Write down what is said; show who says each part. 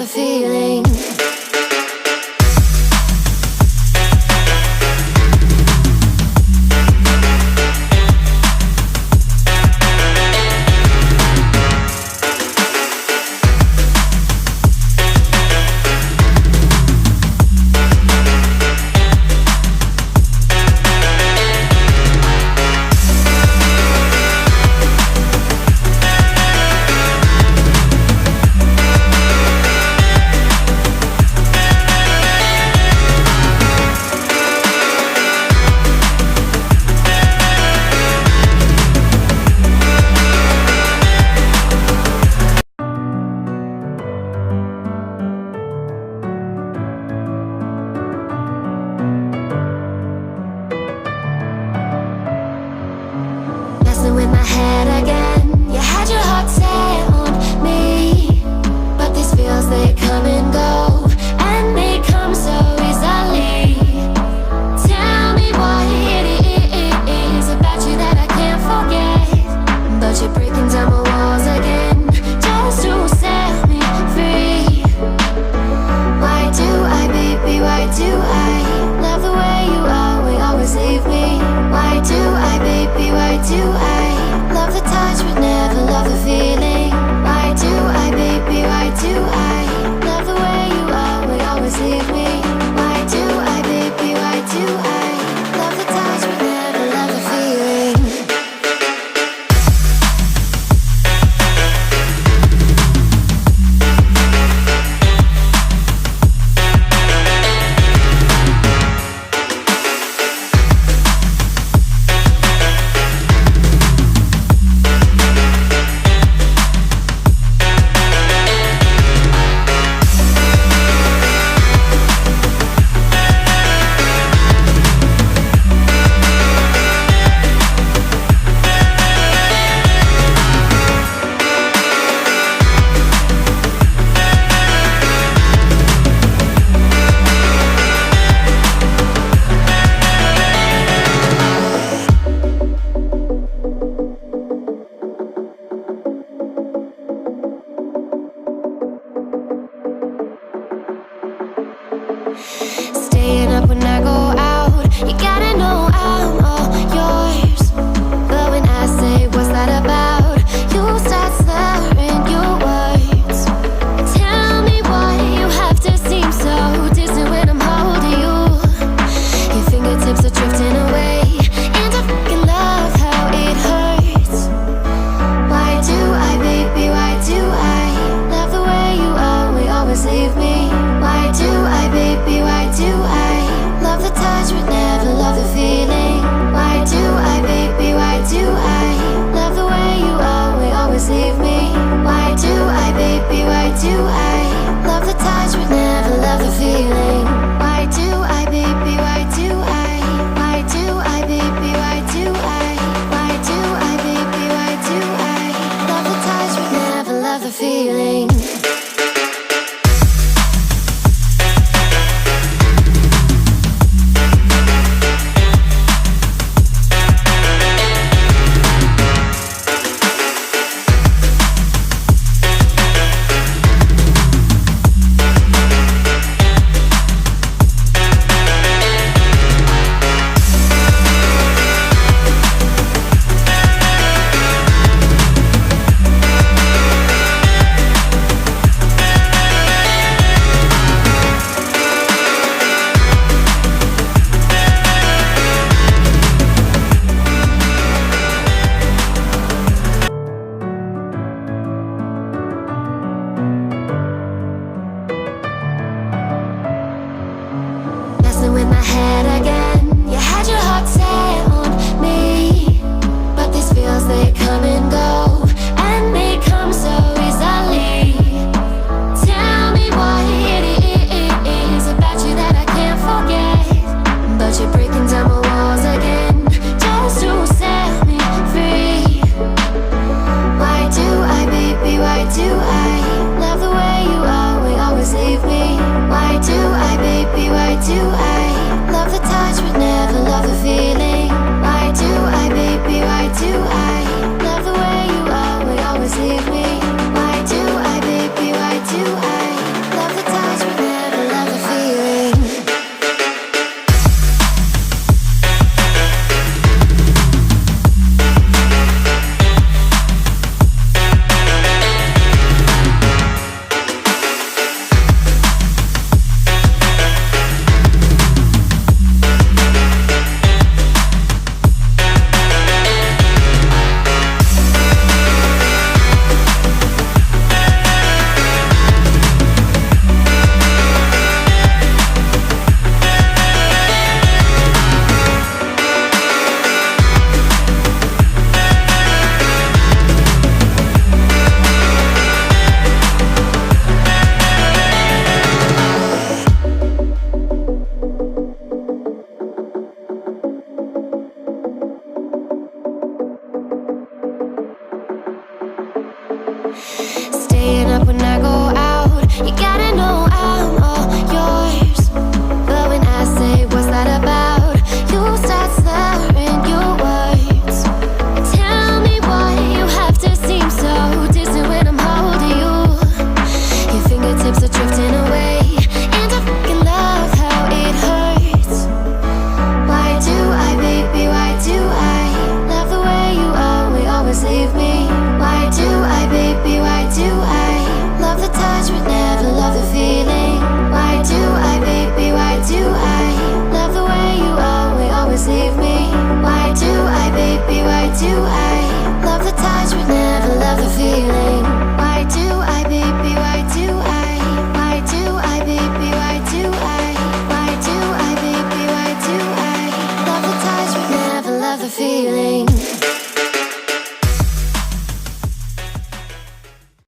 Speaker 1: the feeling. With my head again, you had your heart set on me, but these feels, they come and go, and they come so easily. Tell me what it is about you that I can't forget, but you're breaking down my walls again, just to set me free. Why do I, baby, why do I love the way you always leave me? Why do I, baby, why do I love the touch but never love the feeling? Why do I, baby, why do I love the way you always leave me? Why do I, baby, why do I love the touch but never love the feeling? Staying up when I go out, you gotta know I'm all yours. But when I say what's that about, you start slurring your words. Tell me why you have to seem so distant when I'm holding you. Your fingertips are drifting away, and I fucking love how it hurts. Why do I, baby, why do I love the way you always leave me? Why do I, baby, why do I love the touch but never love the feeling? Why do I, baby, why do I love the way you always leave me? Why do I, baby, why do I love the touch but never love the feeling? Why do I, baby, why do I? Why do I, baby, why do I? Why do I, baby, why do I love the touch but never love the feeling? With my head again.